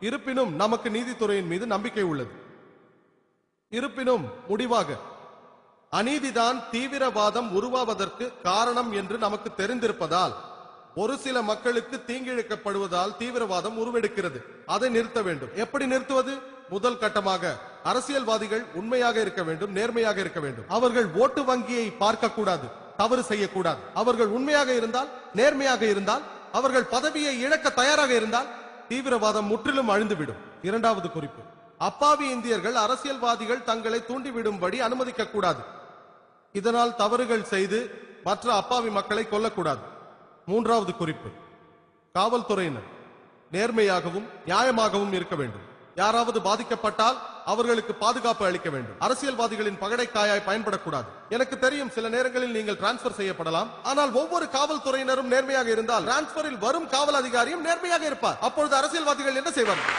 இருப்பினும் நமக்கு நீதித்துறையின் மீது நம்பிக்கை உள்ளது. இருப்பினும் முடிவாக அநீதிதான் தீவிரவாதம் உருவாவதற்கு காரணம் என்று நமக்கு தெரிந்திருப்பதால் ஒரு சில மக்களுக்கு தீங்கிழைக்கப்படுவதால் தீவிரவாதம் உருவெடுக்கிறது. அதை நிறுத்த வேண்டும். எப்படி நிறுத்துவது? முதல் கட்டமாக அரசியல்வாதிகள் உண்மையாக இருக்க வேண்டும், நேர்மையாக இருக்க வேண்டும். அவர்கள் ஓட்டு வங்கியை பார்க்க கூடாது, தவறு செய்யக்கூடாது. அவர்கள் உண்மையாக இருந்தால், நேர்மையாக இருந்தால், அவர்கள் பதவியை இழக்க தயாராக இருந்தால் தீவிரவாதம் முற்றிலும் அழிந்துவிடும். இரண்டாவது குறிப்பு, அப்பாவி இந்தியர்கள் அரசியல்வாதிகள் தங்களை தூண்டிவிடும்படி அனுமதிக்க கூடாது. இதனால் தவறுகள் செய்து மற்ற அப்பாவி மக்களை கொல்லக்கூடாது. மூன்றாவது குறிப்பு, காவல்துறையினர் நேர்மையாகவும் நியாயமாகவும் இருக்க வேண்டும். யாராவது பாதிக்கப்பட்டால் அவர்களுக்கு பாதுகாப்பு அளிக்க வேண்டும். அரசியல்வாதிகளின் பகடைக்காயாய் பயன்படக்கூடாது. எனக்கு தெரியும் சில நேரங்களில் நீங்கள் டிரான்ஸ்பர் செய்யப்படலாம். ஆனால் ஒவ்வொரு காவல்துறையினரும் நேர்மையாக இருந்தால் டிரான்ஸ்பரில் வரும் காவல் அதிகாரியும் நேர்மையாக இருப்பார். அப்பொழுது அரசியல்வாதிகள் என்ன செய்வார்கள்?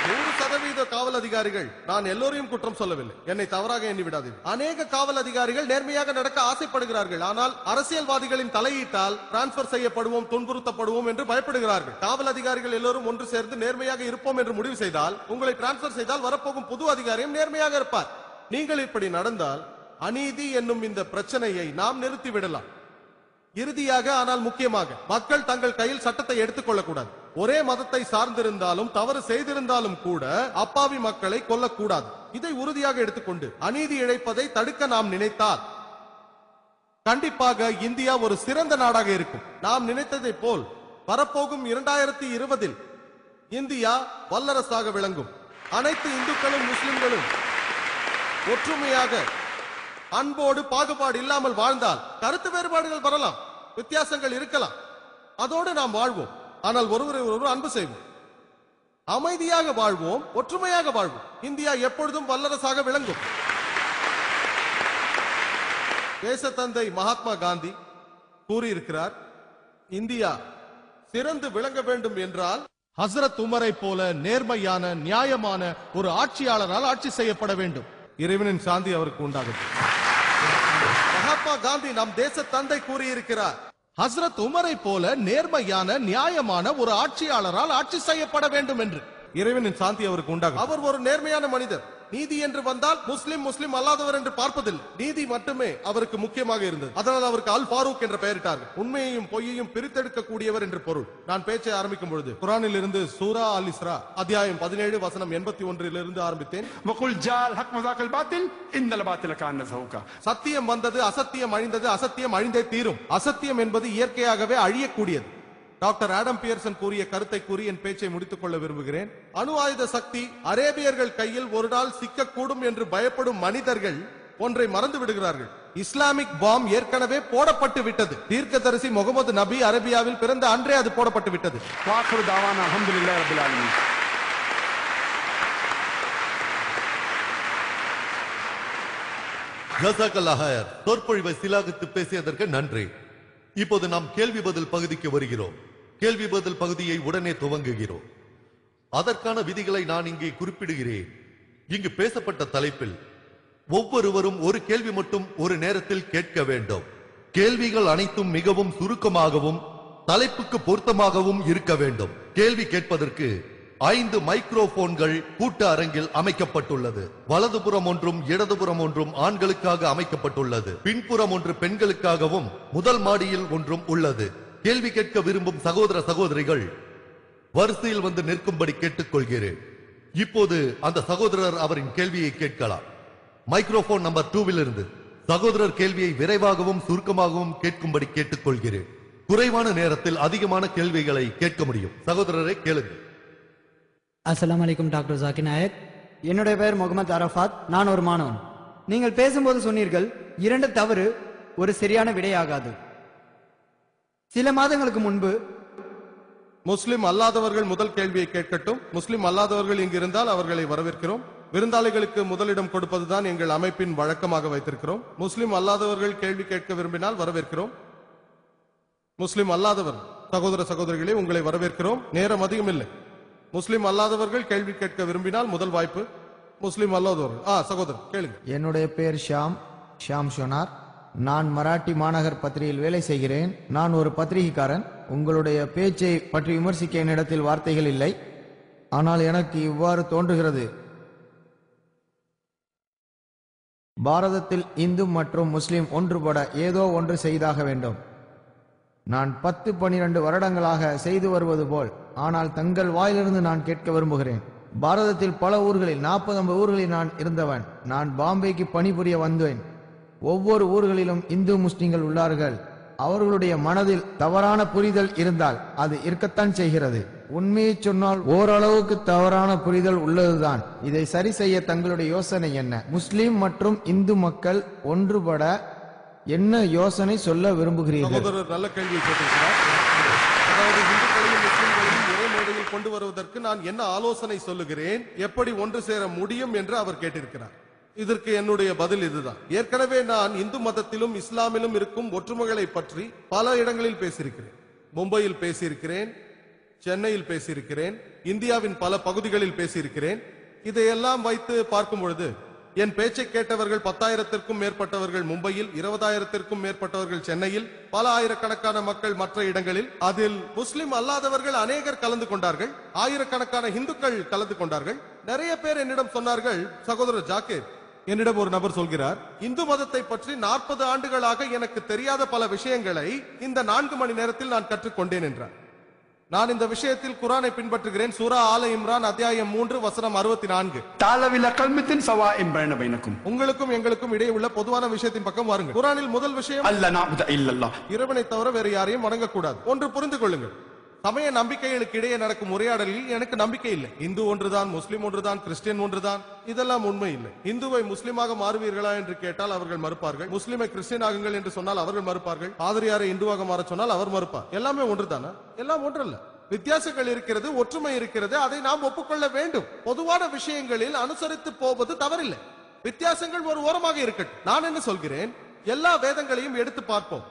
100% காவல் அதிகாரிகள், நான் எல்லோரையும் குற்றம் சொல்லவில்லை, என்னை தவறாக எண்ணி விடாதீர்கள். அநேக காவல் அதிகாரிகள் நேர்மையாக நடக்க ஆசைப்படுகிறார்கள். ஆனால் அரசியல்வாதிகளின் தலையீட்டால் டிரான்ஸ்பர் செய்யப்படுவோம், துன்புறுத்தப்படுவோம் என்று பயப்படுகிறார்கள். காவல் அதிகாரிகள் எல்லோரும் ஒன்று சேர்ந்து நேர்மையாக இருப்போம் என்று முடிவு செய்தால், உங்களை டிரான்ஸ்பர் செய்தால் வரப்போகும் புது அதிகாரியும் நேர்மையாக இருப்பார். நீங்கள் இப்படி நடந்தால் அநீதி என்னும் இந்த பிரச்சனையை நாம் நிறுத்திவிடலாம். இறுதியாக, ஆனால் முக்கியமாக, மக்கள் தங்கள் கையில் சட்டத்தை எடுத்துக் கொள்ளக்கூடாது. ஒரே மதத்தை சார்ந்திருந்தாலும் தவறு செய்திருந்தாலும் கூட அப்பாவி மக்களை கொல்லக்கூடாது. இதை உறுதியாக எடுத்துக்கொண்டு அநீதி இழைப்பதை தடுக்க நாம் நினைத்தால் கண்டிப்பாக இந்தியா ஒரு சிறந்த நாடாக இருக்கும். நாம் நினைத்ததை போல் வரப்போகும் 2020 இந்தியா வல்லரசாக விளங்கும். அனைத்து இந்துக்களும் முஸ்லிம்களும் ஒற்றுமையாக அன்போடு பாகுபாடு இல்லாமல் வாழ்ந்தால், கருத்து வேறுபாடுகள் வரலாம், வித்தியாசங்கள் இருக்கலாம், அதோடு நாம் வாழ்வோம். ஆனால் ஒருவரை ஒருவர் அன்பு செய்வோம், அமைதியாக வாழ்வோம், ஒற்றுமையாக வாழ்வோம். இந்தியா எப்பொழுதும் வல்லரசாக விளங்கும். தேசத்தந்தை மகாத்மா காந்தி கூறியிருக்கிறார், இந்தியா சிறந்து விளங்க வேண்டும் என்றால் ஹசரத் உமரை போல நேர்மையான நியாயமான ஒரு ஆட்சியாளரால் ஆட்சி செய்யப்பட வேண்டும். இறைவனின் சாந்தி அவருக்கு உண்டாகட்டும். மகாத்மா காந்தி நம் தேச தந்தை கூறியிருக்கிறார், ஹசரத் உமரை போல நேர்மையான நியாயமான ஒரு ஆட்சியாளரால் ஆட்சி செய்யப்பட வேண்டும் என்று. இறைவனின் சாந்தி அவருக்கு உண்டாகும். அவர் ஒரு நேர்மையான மனிதர். நீதி என்று வந்தால் முஸ்லிம் அல்லாதவர் என்று பார்ப்பதில்லை. நீதி மட்டுமே அவருக்கு முக்கியமாக இருந்தது. அதனால் அவருக்கு அல் ஃபாரூக் என்ற பெயரிட்டார்கள். உண்மையையும் பொய்யையும் பிரித்தெடுக்க கூடியவர் என்று பொருள். நான் பேச்சை ஆரம்பிக்கும் பொழுது குர்ஆனில் இருந்து சூரா அல் இஸ்ரா அத்தியாயம் 17 வசனம் 81 இருந்து ஆரம்பித்தேன். சத்தியம் வந்தது, அசத்தியம் அழிந்தது, அசத்தியம் அழிந்தே தீரும். அசத்தியம் என்பது இயற்கையாகவே அழியக்கூடியது. டாக்டர் ஆடம் பியர்சன் கூறிய கருத்தை கூறி என் பேச்சை முடித்துக் கொள்ள விரும்புகிறேன். அணு ஆயுத சக்தி அரேபியர்கள் கையில் ஒரு நாள் சிக்கக்கூடும் என்று பயப்படும் மனிதர்கள் ஒன்றை மறந்து விடுகிறார்கள். இஸ்லாமிக் பாம் ஏற்கனவே போடப்பட்டு விட்டது. தீர்க்கதரிசி முகமது நபி அரேபியாவில் பிறந்த அன்றே அது போடப்பட்டு விட்டது. சொற்பொழிவை சிலாகித்து பேசியதற்கு நன்றி. இப்போது நாம் கேள்வி பதில் பகுதிக்கு வருகிறோம். கேள்வி பதில் பகுதியை உடனே துவங்குகிறோம். அதற்கான விதிகளை நான் இங்கே குறிப்பிடுகிறேன். இங்கு பேசப்பட்ட தலைப்பில் ஒவ்வொருவரும் ஒரு கேள்வி மட்டும் ஒரு நேரத்தில் கேட்க வேண்டும். கேள்விகள் அனைத்தும் மிகவும் சுருக்கமாகவும் தலைப்புக்கு பொருத்தமாகவும் இருக்க வேண்டும். கேள்வி கேட்பதற்கு 5 மைக்ரோபோன்கள் கூட்ட அரங்கில் அமைக்கப்பட்டுள்ளது. வலதுபுறம் ஒன்றும் இடதுபுறம் ஒன்றும் ஆண்களுக்காக அமைக்கப்பட்டுள்ளது. பின்புறம் ஒன்று பெண்களுக்காகவும் முதல் மாடியில் ஒன்றும் உள்ளது. கேள்வி கேட்க விரும்பும் சகோதர சகோதரிகள் வரிசையில் வந்து நிற்கும்படி கேட்டுக்கொள்கிறேன். இப்போது அந்த சகோதரர் அவரின் கேள்வியை கேட்கலாம். மைக்ரோபோன் நம்பர் 2 இருந்து சகோதரர் கேள்வியை விரைவாகவும் சுருக்கமாகவும் கேட்கும்படி கேட்டுக்கொள்கிறேன். குறைவான நேரத்தில் அதிகமான கேள்விகளை கேட்க முடியும். சகோதரரை கேளுங்க. அஸ்ஸலாமு அலைக்கும் டாக்டர் ஜாக்கிர் நாயக். என்னுடைய பெயர் முகமது அரஃபாத். நான் ஒரு மாணவன். நீங்கள் பேசும்போது சொன்னீர்கள் 2 தவறு ஒரு சரியான விடையாகாது. சில மாதங்களுக்கு முன்பு முஸ்லிம் அல்லாதவர்கள் முதல் கேள்வியை கேட்கட்டும். முஸ்லிம் அல்லாதவர்கள் இங்கு இருந்தால் அவர்களை வரவேற்கிறோம். விருந்தாளிகளுக்கு முதலிடம் கொடுப்பதுதான் எங்கள் அமைப்பின் வழக்கமாக வைத்திருக்கிறோம். முஸ்லிம் அல்லாதவர்கள் கேள்வி கேட்க விரும்பினால் வரவேற்கிறோம். முஸ்லிம் அல்லாதவர் சகோதர சகோதரிகளே, உங்களை வரவேற்கிறோம். நேரம் அதிகம் இல்லை. முஸ்லிம் அல்லாதவர்கள் கேள்வி கேட்க விரும்பினால் முதல் வாய்ப்பு. முஸ்லிம் அல்லாதவர்கள் சகோதரர் கேளுங்க. என்னுடைய பெயர் ஷாம் ஷோனார். நான் மராட்டி மாநகர் பத்திரிகையில் வேலை செய்கிறேன். நான் ஒரு பத்திரிகைக்காரன். உங்களுடைய பேச்சை பற்றி விமர்சிக்க என்னிடத்தில் வார்த்தைகள் இல்லை. ஆனால் எனக்கு இவ்வாறு தோன்றுகிறது. பாரதத்தில் இந்து மற்றும் முஸ்லிம் ஒன்றுபட ஏதோ ஒன்று செய்தாக வேண்டும். நான் 10-12 வருடங்களாக செய்து வருவது போல். ஆனால் தங்கள் வாயிலிருந்து நான் கேட்க விரும்புகிறேன். பாரதத்தில் பல ஊர்களில் 40-50 ஊர்களில் நான் இருந்தவன். நான் பாம்பேக்கு பணிபுரிய வந்தேன். ஒவ்வொரு ஊர்களிலும் இந்து முஸ்லிம்கள் உள்ளார்கள். அவர்களுடைய மனதில் தவறான புரிதல் இருந்தால் அது இருக்கத்தான் செய்கிறது. உண்மையை சொன்னால் ஓரளவுக்கு தவறான புரிதல் உள்ளதுதான். இதை சரி செய்ய தங்களுடைய யோசனை என்ன? முஸ்லிம் மற்றும் இந்து மக்கள் ஒன்றுபட என்ன யோசனை சொல்ல விரும்புகிறீர்கள்? சகோதரர் நல்ல கேள்வி கேட்டிருக்கிறார். அதாவது இந்துக்களையும் முஸ்லிம்களையும் ஒரே மேடையில் கொண்டு வருவதற்கு நான் என்ன ஆலோசனை சொல்லுகிறேன், எப்படி ஒன்று சேர முடியும் என்று அவர் கேட்டிருக்கிறார். இதற்கு என்னுடைய பதில் இதுதான். ஏற்கனவே நான் இந்து மதத்திலும் இஸ்லாமிலும் இருக்கும் ஒற்றுமைகளை பற்றி பல இடங்களில் பேசியிருக்கிறேன். மும்பையில் பேசியிருக்கிறேன், சென்னையில் பேசியிருக்கிறேன், இந்தியாவின் பல பகுதிகளில் பேசியிருக்கிறேன். இதையெல்லாம் வைத்து பார்க்கும் பொழுது என் பேச்சை கேட்டவர்கள் 10,000-க்கும் மேற்பட்டவர்கள் மும்பையில், 20,000-க்கும் மேற்பட்டவர்கள் சென்னையில், பல ஆயிரக்கணக்கான மக்கள் மற்ற இடங்களில். அதில் முஸ்லிம் அல்லாதவர்கள் அநேகர் கலந்து கொண்டார்கள், ஆயிரக்கணக்கான இந்துக்கள் கலந்து கொண்டார்கள். நிறைய பேர் என்னிடம் சொன்னார்கள், சகோதரர் ஜாக்கிர், என்னிடம் ஒரு நபர் சொல்கிறார், இந்து மதத்தை பற்றி 40 ஆண்டுகளாக எனக்கு தெரியாத பல விஷயங்களை இந்த 4 மணி நேரத்தில் நான் கற்றுக்கொண்டேன் என்றார். நான் இந்த விஷயத்தில் குரானை பின்பற்றுகிறேன். சூரா ஆல இம்ரான் அத்தியாயம் 3 வசனம் 64. உங்களுக்கும் எங்களுக்கும் இடையே உள்ள பொதுவான விஷயத்தின் பக்கம் வாருங்கள். குரானில் முதல் விஷயம் இறைவனை தவிர வேறு யாரையும் வணங்கக்கூடாது. ஒன்று புரிந்து கொள்ளுங்கள், சமய நம்பிக்கைகளுக்கு இடையே நடக்கும் உரையாடலில் எனக்கு நம்பிக்கை இல்லை. இந்து ஒன்றுதான், முஸ்லிம் ஒன்றுதான், கிறிஸ்டியன் ஒன்றுதான், இதெல்லாம் உண்மை இல்லை. இந்துவை முஸ்லிமாக மாறுவீர்களா என்று கேட்டால் அவர்கள் மறுப்பார்கள். முஸ்லிமை கிறிஸ்டியன் ஆகுங்கள் என்று சொன்னால் அவர்கள் மறுப்பார்கள். பாதிரியாரை இந்துவாக மாற சொன்னால் அவர் மறுப்பார். எல்லாமே ஒன்றுதானா? எல்லாம் ஒன்றல்ல. வித்தியாசங்கள் இருக்கிறது, ஒற்றுமை இருக்கிறது, அதை நாம் ஒப்புக்கொள்ள வேண்டும். பொதுவான விஷயங்களில் அனுசரித்து போவது தவறில்லை. வித்தியாசங்கள் ஒரு ஓரமாக இருக்கட்டும். நான் என்ன சொல்கிறேன், எல்லா வேதங்களையும் எடுத்து பார்ப்போம்.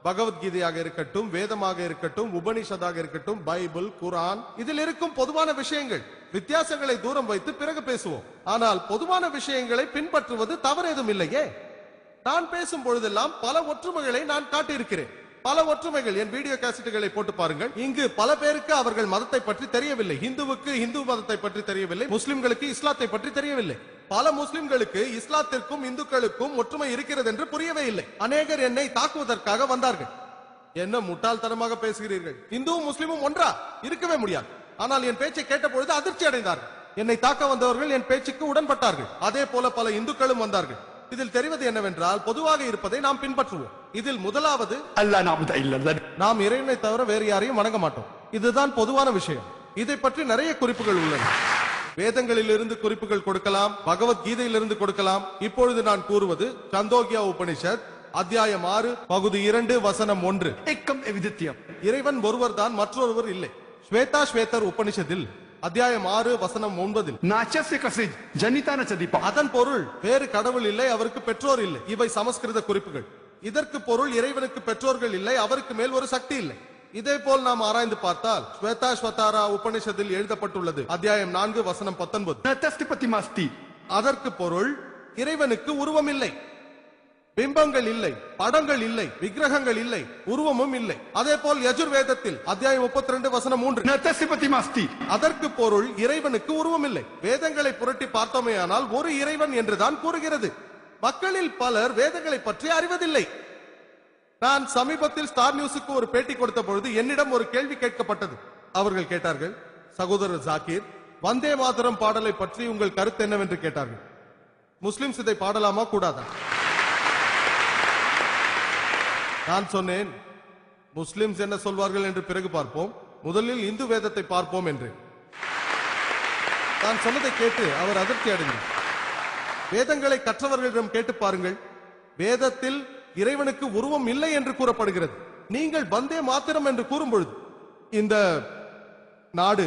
பகவத்கீதையாக இருக்கட்டும், வேதமாக இருக்கட்டும், உபனிஷதாக இருக்கட்டும், பைபிள், குரான், இதில் இருக்கும் பொதுவான விஷயங்கள். வித்தியாசங்களை தூரம் வைத்து பிறகு பேசுவோம். ஆனால் பொதுவான விஷயங்களை பின்பற்றுவது தவறு எதுவும் இல்லையே. நான் பேசும் பொழுதெல்லாம் பல ஒற்றுமைகளை நான் காட்டியிருக்கிறேன். பல ஒற்றுமைகள், என் வீடியோ கேசட்டுகளை போட்டு பாருங்கள். இங்கு பல பேருக்கு அவர்கள் மதத்தை பற்றி தெரியவில்லை. இந்துவுக்கு இந்து மதத்தை பற்றி தெரியவில்லை, முஸ்லிம்களுக்கு இஸ்லாத்தை பற்றி தெரியவில்லை. பல முஸ்லிம்களுக்கு இஸ்லாத்திற்கும் இந்துக்களுக்கும் ஒற்றுமை இருக்கிறது என்று புரியவே இல்லை. அநேகர் என்னை தாக்குவதற்காக வந்தார்கள். என்ன முட்டாள்தனமாக பேசுகிறீர்கள், இந்துவும் முஸ்லிமும் ஒன்றா? இருக்கவே முடியாது. ஆனால் என் பேச்சை கேட்ட பொழுது அதிர்ச்சி அடைந்தார்கள். என்னை தாக்க வந்தவர்கள் என் பேச்சுக்கு உடன்பட்டார்கள். அதே போல பல இந்துக்களும் வந்தார்கள். இதில் தெரிவது என்னவென்றால், பொதுவாக இருப்பதை நாம் பின்பற்றுவோம். இதில் முதலாவது, நாம் இறைவனை தவிர வேறு யாரையும் வணங்க மாட்டோம். இதுதான் பொதுவான விஷயம். இதை பற்றி நிறைய குறிப்புகள் உள்ளன. வேதங்களில் இருந்து குறிப்புகள் கொடுக்கலாம், பகவத்கீதையிலிருந்து கொடுக்கலாம். இப்பொழுது நான் கூறுவது சந்தோக்கியா உபனிஷத் அத்தியாயம் 6 பகுதி 2 வசனம் 1. இறைவன் ஒருவர் தான், மற்றொருவர் இல்லை. ஸ்வேதா ஸ்வேதர் உபனிஷத்தில் அத்தியாயம் 6 வசனம் 9. அதன் பொருள் வேறு கடவுள் இல்லை, அவருக்கு பெற்றோர் இல்லை. இவை சமஸ்கிருத குறிப்புகள். இதற்கு பொருள் இறைவனுக்கு பெற்றோர்கள் இல்லை, அவருக்கு மேல் ஒரு சக்தி இல்லை. இதே போல் நாம் ஆராய்ந்து பார்த்தால் ஸ்வேதா ஸ்வதாரா உபனிஷத்தில் எழுதப்பட்டுள்ளது அத்தியாயம் 4 வசனம் 19. அதற்கு பொருள் இறைவனுக்கு உருவம் இல்லை, பிம்பங்கள் இல்லை, படங்கள் இல்லை, விக்கிரகங்கள் இல்லை, உருவமும் இல்லை. அதே போல் யஜுர்வேதத்தில் அத்தியாயம் 32 வசனம் 3. அதற்கு பொருள் இறைவனுக்கு உருவம் இல்லை. வேதங்களை புரட்டி பார்த்தோமேயானால் ஒரு இறைவன் என்றுதான் கூறுகிறது. மக்களில் பலர் வேதங்களை பற்றி அறிவதில்லை. நான் சமீபத்தில் ஸ்டார் நியூஸுக்கு ஒரு பேட்டி கொடுத்த பொழுது என்னிடம் ஒரு கேள்வி கேட்கப்பட்டது. அவர்கள் கேட்டார்கள், சகோதரர் ஜாக்கிர், வந்தே மாதரம் பாடலை பற்றி உங்கள் கருத்து என்னவென்று கேட்டார்கள். முஸ்லிம்ஸ் இதை பாடலாமா கூடாதா? நான் சொன்னேன், முஸ்லிம்ஸ் என்ன சொல்வார்கள் என்று பிறகு பார்ப்போம், முதலில் இந்து வேதத்தை பார்ப்போம் என்று. நான் சொன்னதை கேட்டு அவர் அதிர்ச்சி அடைந்தார். வேதங்களை கற்றவர்களிடம் கேட்டு பாருங்கள், வேதத்தில் இறைவனுக்கு உருவம் இல்லை என்று கூறப்படுகிறது. நீங்கள் வந்தே மாத்திரம் என்று கூறும் பொழுது, இந்த நாடு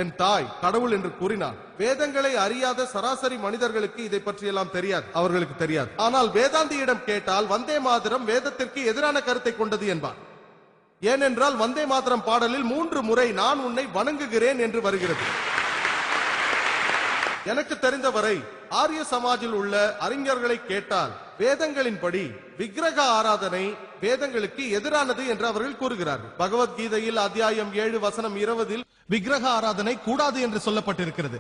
என் தாய் கடவுள் என்று கூறினார். வேதங்களை அறியாத சராசரி மனிதர்களுக்கு இதை பற்றியெல்லாம் தெரியாது, அவர்களுக்கு தெரியாது. ஆனால் வேதாந்தியிடம் கேட்டால் வந்தே மாதரம் வேதத்திற்கு எதிரான கருத்தை கொண்டது என்பார். ஏனென்றால் வந்தே மாதரம் பாடலில் 3 முறை நான் உன்னை வணங்குகிறேன் என்று வருகிறது. எனக்கு தெரிந்தவரை ஆரிய சமாஜில் உள்ள அறிஞர்களை கேட்டால் வேதங்களின்படி விக்கிரக ஆராதனை வேதங்களுக்கு எதிரானது என்று அவர்கள் கூறுகிறார்கள். பகவத்கீதையில் அத்தியாயம் 7 வசனம் 20 விக்கிரக ஆராதனை கூடாது என்று சொல்லப்பட்டிருக்கிறது.